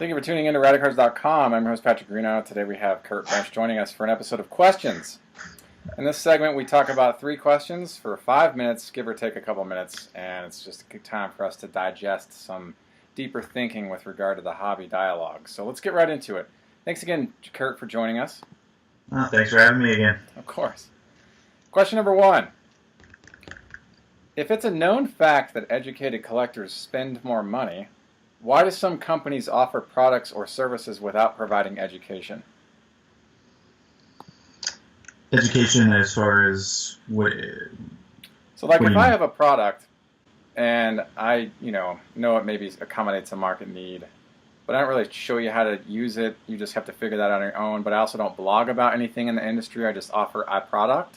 Thank you for tuning in to Radicards.com. I'm your host, Patrick Greeno. Today we have Kurt French joining us for an episode of Questions. In this segment, we talk about 3 questions for 5 minutes, give or take a couple minutes, and it's just a good time for us to digest some deeper thinking with regard to the hobby dialogue. So let's get right into it. Thanks again, Kurt, for joining us. Oh, thanks for having me again. Of course. Question number 1. If it's a known fact that educated collectors spend more money, why do some companies offer products or services without providing education? Education as far as what? So like if I have a product and I, know it maybe accommodates a market need, but I don't really show you how to use it. You just have to figure that out on your own. But I also don't blog about anything in the industry. I just offer a product.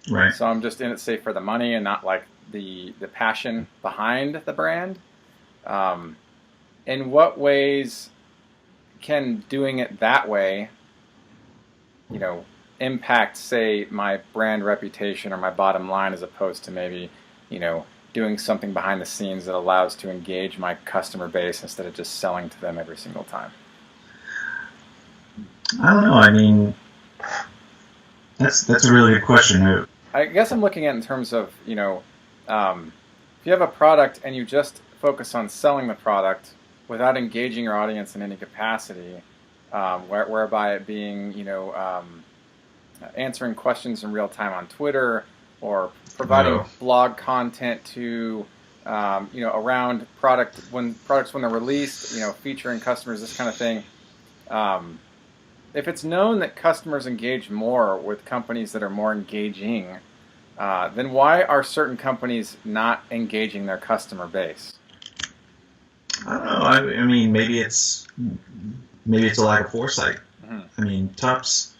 Right. So I'm just in it, say, for the money and not like the passion behind the brand. In what ways can doing it that way, impact, say, my brand reputation or my bottom line, as opposed to maybe, doing something behind the scenes that allows to engage my customer base instead of just selling to them every single time? I don't know. I mean, that's a really good question. I guess I'm looking at it in terms of, if you have a product and you just focus on selling the product without engaging your audience in any capacity, whereby it being, answering questions in real time on Twitter or providing blog content to, around products when they're released, featuring customers, this kind of thing. If it's known that customers engage more with companies that are more engaging, then why are certain companies not engaging their customer base? I don't know. I mean, maybe it's a lack of foresight. Mm-hmm. I mean, Topps.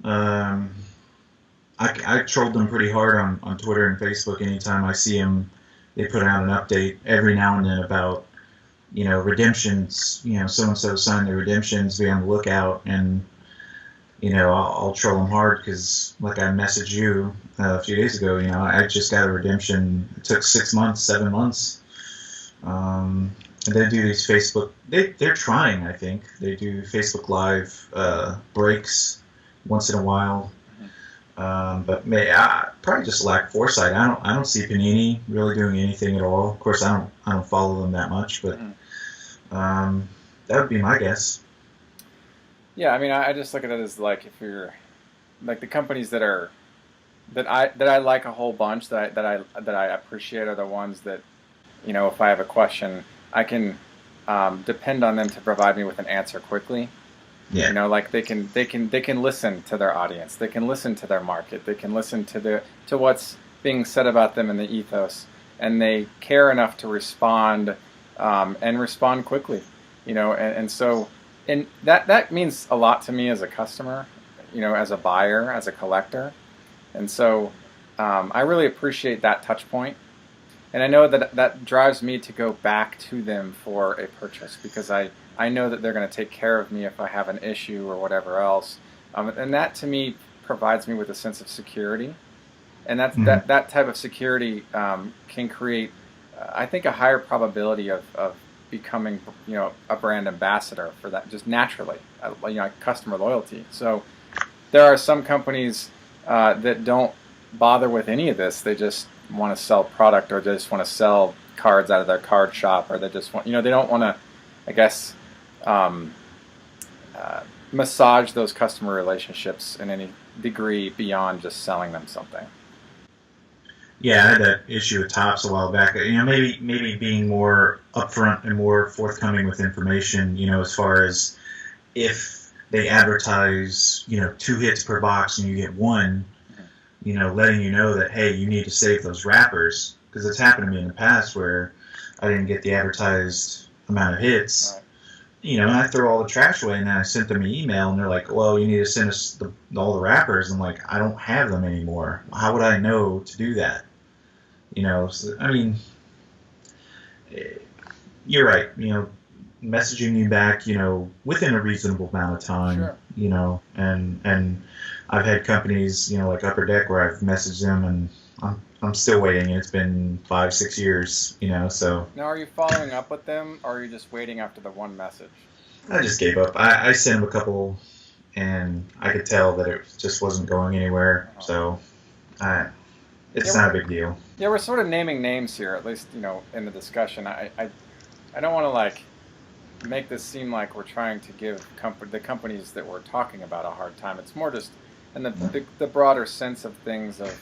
I trolled them pretty hard on Twitter and Facebook. Anytime I see them, they put out an update every now and then about redemptions. So and so signed their redemptions. Be on the lookout, and I'll troll them hard because, like I messaged you a few days ago, I just got a redemption. It took 6 months, 7 months. And they do these Facebook. They're trying. I think they do Facebook Live breaks once in a while. But probably just lack foresight. I don't see Panini really doing anything at all. Of course, I don't follow them that much, but that would be my guess. Yeah, I mean, I just look at it as like, if you're like the companies that I like a whole bunch, that I appreciate, are the ones that, if I have a question, I can depend on them to provide me with an answer quickly. Yeah. Like they can listen to their audience, they can listen to their market, they can listen to what's being said about them in the ethos, and they care enough to respond and respond quickly. And so that means a lot to me as a customer, as a buyer, as a collector, and so I really appreciate that touch point. And I know that drives me to go back to them for a purchase, because I know that they're going to take care of me if I have an issue or whatever else. And that, to me, provides me with a sense of security. And that type of security can create, I think, a higher probability of becoming, a brand ambassador for that, just naturally, customer loyalty. So there are some companies that don't bother with any of this. They just want to sell product, or they just want to sell cards out of their card shop, or they just want, they don't want to, I guess, massage those customer relationships in any degree beyond just selling them something. Yeah, I had that issue with Topps a while back. Maybe being more upfront and more forthcoming with information, as far as if they advertise, 2 hits per box and you get 1, letting you know that, hey, you need to save those wrappers, because it's happened to me in the past where I didn't get the advertised amount of hits. Right. And I throw all the trash away, and then I sent them an email, and they're like, well, you need to send us all the wrappers. I'm like, I don't have them anymore. How would I know to do that? So, I mean, you're right. Messaging me back, within a reasonable amount of time, sure. And I've had companies, like Upper Deck, where I've messaged them, and I'm still waiting. It's been 5-6 years, so. Now, are you following up with them, or are you just waiting after the one message? I just gave up. I sent him a couple, and I could tell that it just wasn't going anywhere. So Yeah, it's not a big deal. yeah, we're sort of naming names here, at least in the discussion. I don't want to like make this seem like we're trying to give the companies that we're talking about a hard time. It's more just in the broader sense of things of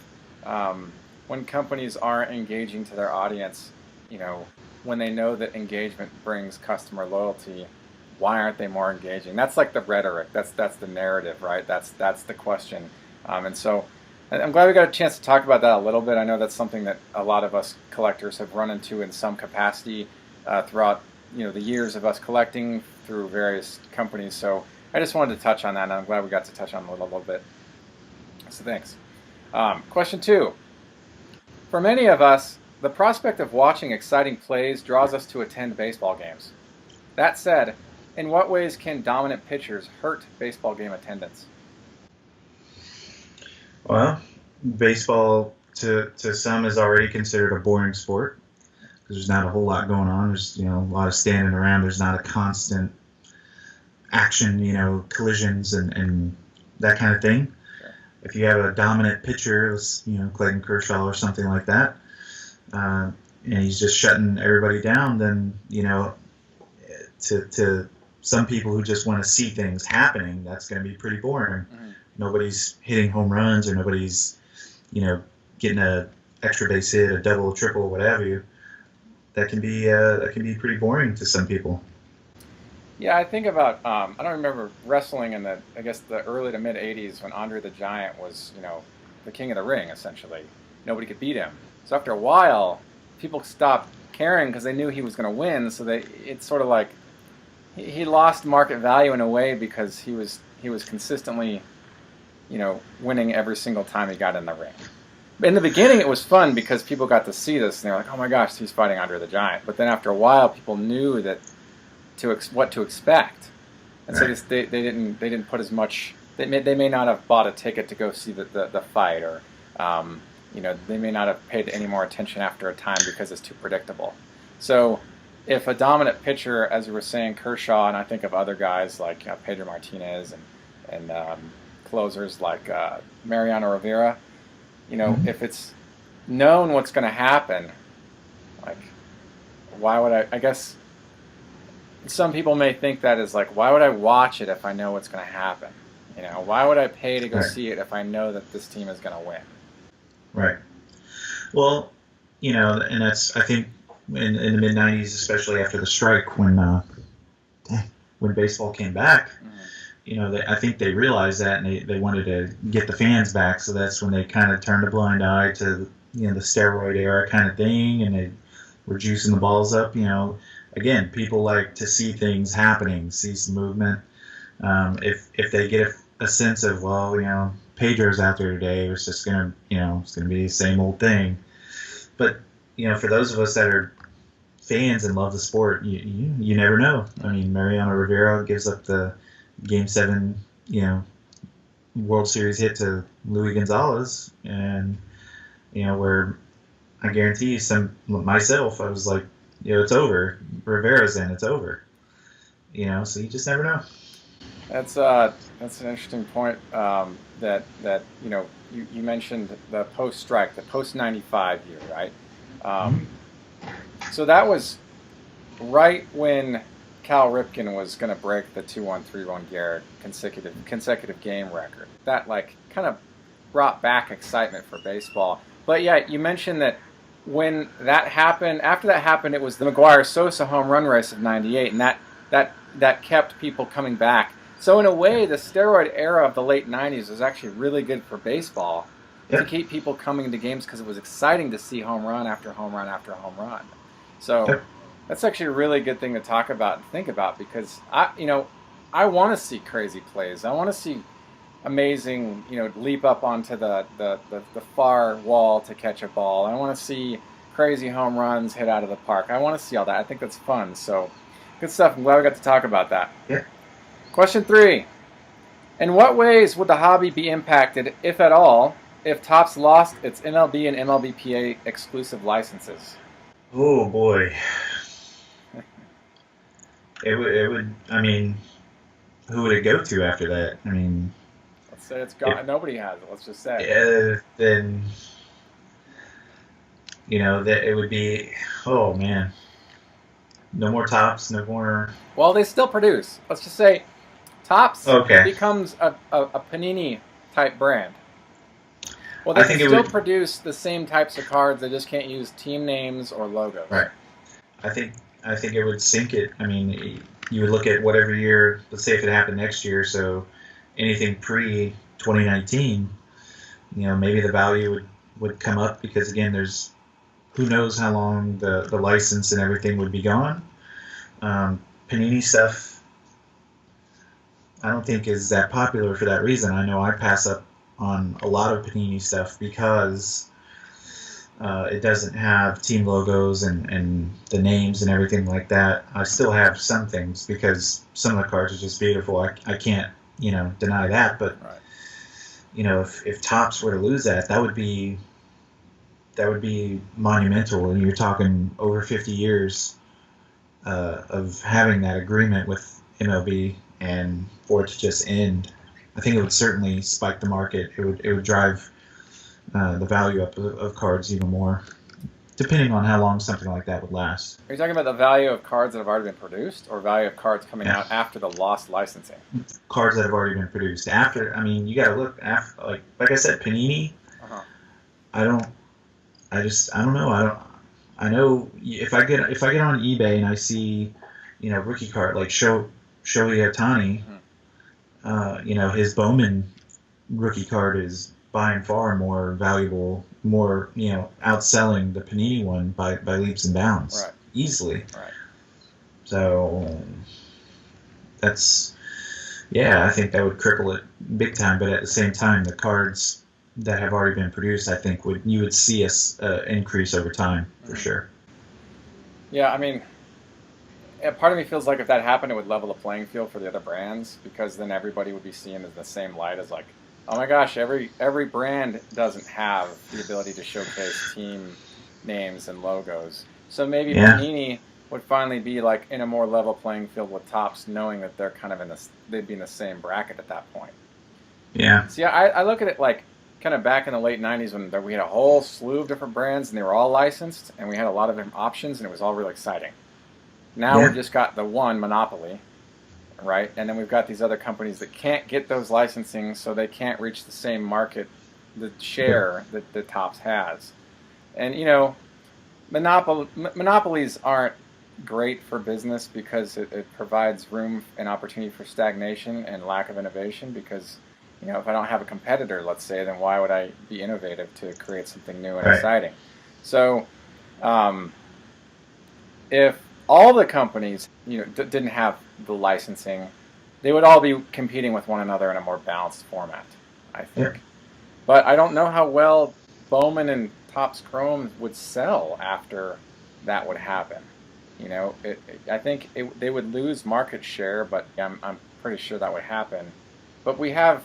when companies aren't engaging to their audience, you know, when they know that engagement brings customer loyalty, why aren't they more engaging? That's like the rhetoric. That's the narrative, right? That's the question. And so I'm glad we got a chance to talk about that a little bit. I know that's something that a lot of us collectors have run into in some capacity throughout the years of us collecting through various companies. So I just wanted to touch on that, and I'm glad we got to touch on it a little bit. So thanks. Question 2. For many of us, the prospect of watching exciting plays draws us to attend baseball games. That said, in what ways can dominant pitchers hurt baseball game attendance? Well, baseball to some is already considered a boring sport because there's not a whole lot going on. There's a lot of standing around. There's not a constant action, collisions and that kind of thing. Sure. If you have a dominant pitcher, Clayton Kershaw or something like that, and he's just shutting everybody down, then to some people who just want to see things happening, that's going to be pretty boring. Mm-hmm. Nobody's hitting home runs, or nobody's getting a extra base hit, a double, a triple, whatever you. That can be pretty boring to some people. Yeah, I think about I don't remember wrestling in the early to mid '80s when Andre the Giant was the king of the ring essentially. Nobody could beat him. So after a while, people stopped caring because they knew he was going to win. So it's sort of like he lost market value in a way because he was consistently winning every single time he got in the ring. In the beginning, it was fun because people got to see this and they're like, "Oh my gosh, he's fighting Andre the Giant." But then after a while, people knew that what to expect, and so they didn't put as much. They may not have bought a ticket to go see the fight, or they may not have paid any more attention after a time because it's too predictable. So if a dominant pitcher, as you were saying, Kershaw, and I think of other guys like Pedro Martinez and closers like Mariano Rivera, if it's known what's going to happen, like why would I guess some people may think that is like, why would I watch it if I know what's going to happen? Why would I pay to go see it if I know that this team is going to win? Right. Well, and that's, I think, in the mid '90s, especially after the strike, when baseball came back, I think they realized that, and they wanted to get the fans back. So that's when they kind of turned a blind eye to the steroid era kind of thing, and they were juicing the balls up. Again, people like to see things happening, see some movement. If they get a sense of, Pedro's out there today, it's just gonna it's gonna be the same old thing. But for those of us that are fans and love the sport, you never know. I mean, Mariano Rivera gives up the Game 7 World Series hit to Luis Gonzalez, and where I guarantee myself, I was like, it's over. Rivera's in, it's over. So you just never know. That's an interesting point. That you mentioned the post-strike, the post-95 year, right? So that was right when Cal Ripken was going to break the 2-1-3-1 Garrett consecutive game record. That kind of brought back excitement for baseball. But yeah, you mentioned that when that happened, after that happened, it was the McGwire-Sosa home run race of '98, and that kept people coming back. So in a way, the steroid era of the late '90s was actually really good for baseball to keep people coming to games because it was exciting to see home run after home run after home run. So that's actually a really good thing to talk about and think about, because I want to see crazy plays. I want to see amazing, leap up onto the far wall to catch a ball. I want to see crazy home runs hit out of the park. I want to see all that. I think that's fun. So good stuff. I'm glad we got to talk about that. Yeah. Question 3. In what ways would the hobby be impacted, if at all, if Topps lost its MLB and MLBPA exclusive licenses? Oh, boy. It would. I mean, who would it go to after that? I mean, Let's say it's if gone. Nobody has it. Let's just say. then that it would be. Oh man, no more tops, no more. Well, they still produce. Let's just say Topps Okay, becomes a Panini type brand. Well, they I can think it still would. produce the same types of cards. They just can't use team names or logos. Right. I think I think it would sink it. I mean, you would look at whatever year. Let's say if it happened next year, so anything pre 2019, maybe the value would come up because again, there's who knows how long the license and everything would be gone. Panini stuff, I don't think is that popular for that reason. I know I pass up on a lot of Panini stuff because it doesn't have team logos and the names and everything like that. I still have some things because some of the cards are just beautiful. I can't, deny that. But, Right. If Topps were to lose that, that would be monumental. And you're talking over 50 years of having that agreement with MLB and for it to just end. I think it would certainly spike the market. It would drive the value up of cards even more, depending on how long something like that would last. Are you talking about the value of cards that have already been produced, or value of cards coming Yeah. out after the lost licensing? Cards that have already been produced after. I mean, you got to look after, like I said, Panini. Uh-huh. I don't. I don't know. I know if I get on eBay and I see, rookie card like Shohei Ohtani, his Bowman rookie card is by and far more valuable, more outselling the Panini one by leaps and bounds, Right. easily. Right. So that's I think that would cripple it big time. But at the same time, the cards that have already been produced, I think you would see us increase over time for sure. Yeah, I mean, part of me feels like if that happened, it would level the playing field for the other brands because then everybody would be seen in the same light as like, oh my gosh, every brand doesn't have the ability to showcase team names and logos. So maybe Yeah. Panini would finally be like in a more level playing field with Topps, knowing that they're kind of they'd be in the same bracket at that point. Yeah. See, I look at it like kind of back in the late 90s when we had a whole slew of different brands and they were all licensed and we had a lot of different options and it was all really exciting. Now Yeah. we've just got the one monopoly, right? And then we've got these other companies that can't get those licensing, so they can't reach the same market, the share that the Topps has. And monopolies aren't great for business because it provides room and opportunity for stagnation and lack of innovation. Because if I don't have a competitor, let's say, then why would I be innovative to create something new and Right. exciting? So, if all the companies, didn't have the licensing, they would all be competing with one another in a more balanced format, I think. Yeah. But I don't know how well Bowman and Topps Chrome would sell after that would happen. I think they would lose market share, but I'm pretty sure that would happen. But we have,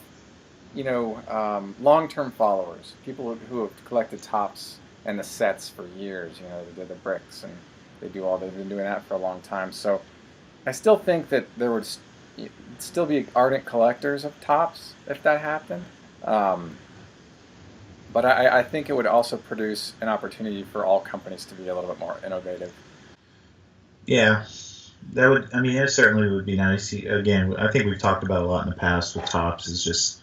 long-term followers, people who have collected Topps and the sets for years. The bricks and they've been doing that for a long time. So I still think that there would still be ardent collectors of Topps if that happened. But I think it would also produce an opportunity for all companies to be a little bit more innovative. Yeah. That would. I mean, it certainly would be nice. Again, I think we've talked about a lot in the past with Topps. Is just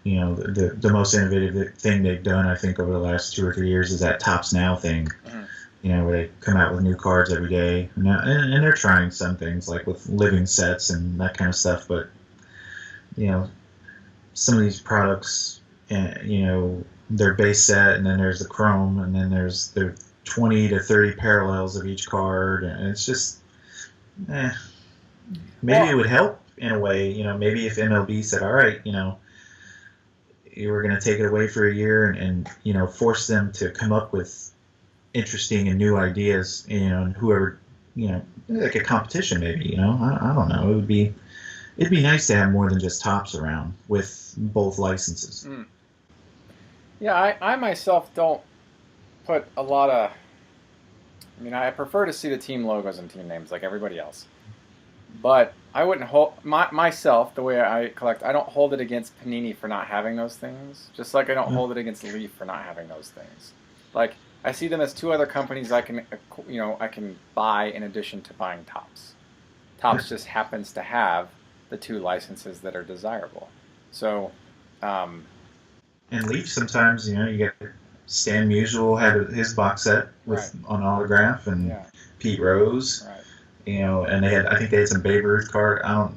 the most innovative thing they've done. I think over the last 2 or 3 years is that Topps Now thing. Mm-hmm. Where they come out with new cards every day, and they're trying some things like with living sets and that kind of stuff. But some of these products, their base set, and then there's the chrome, and then there's the 20 to 30 parallels of each card, and it's just, maybe it would help in a way. Maybe if MLB said, all right, you were going to take it away for a year and force them to come up with interesting and new ideas, and whoever, like a competition maybe, I don't know. It'd be nice to have more than just Topps around with both licenses. Mm. Yeah, I myself don't put a lot of. I mean, I prefer to see the team logos and team names like everybody else. But I wouldn't hold myself the way I collect. I don't hold it against Panini for not having those things, just like I don't hold it against Leaf for not having those things. Like I see them as two other companies I can, I can buy in addition to buying Topps. Topps just happens to have the two licenses that are desirable. So, um, And Leaf sometimes, you get Stan Musial had his box set with right, on autograph, and yeah, Pete Rose, right, and I think they had some Babe Ruth card. I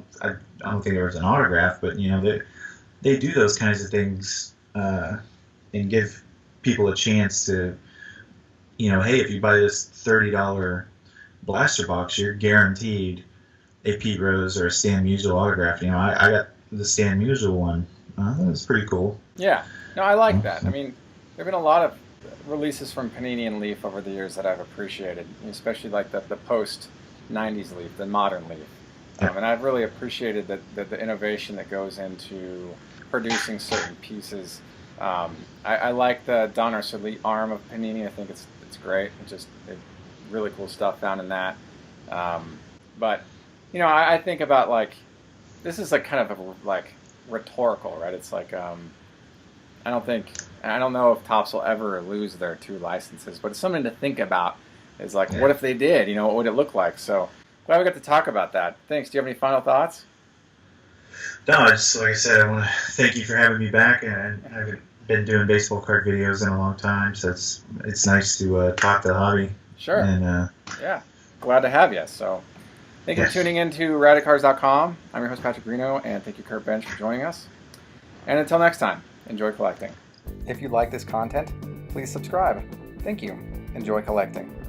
don't think there was an autograph, but they do those kinds of things and give people a chance to, hey, if you buy this $30 blaster box, you're guaranteed a Pete Rose or a Stan Musial autograph. I got the Stan Musial one. I thought it was pretty cool. yeah. No, I like that. I mean, there've been a lot of releases from Panini and Leaf over the years that I've appreciated, especially like the post '90s Leaf, the modern Leaf, and I've really appreciated the innovation that goes into producing certain pieces. I like the Don Arcelli arm of Panini. I think it's great. Really cool stuff found in that. But I think about like this is like kind of like rhetorical, right? It's like I don't know if Topps will ever lose their two licenses, but it's something to think about. Is like, what if they did? What would it look like? So glad we got to talk about that. Thanks. Do you have any final thoughts? No, just like I said, I want to thank you for having me back. And I haven't been doing baseball card videos in a long time, so it's nice to talk to the hobby. Sure. And yeah, glad to have you. So thank you for tuning in to Radicards.com. I'm your host, Patrick Reno, and thank you, Kurt Bench, for joining us. And until next time, enjoy collecting. If you like this content, please subscribe. Thank you. Enjoy collecting.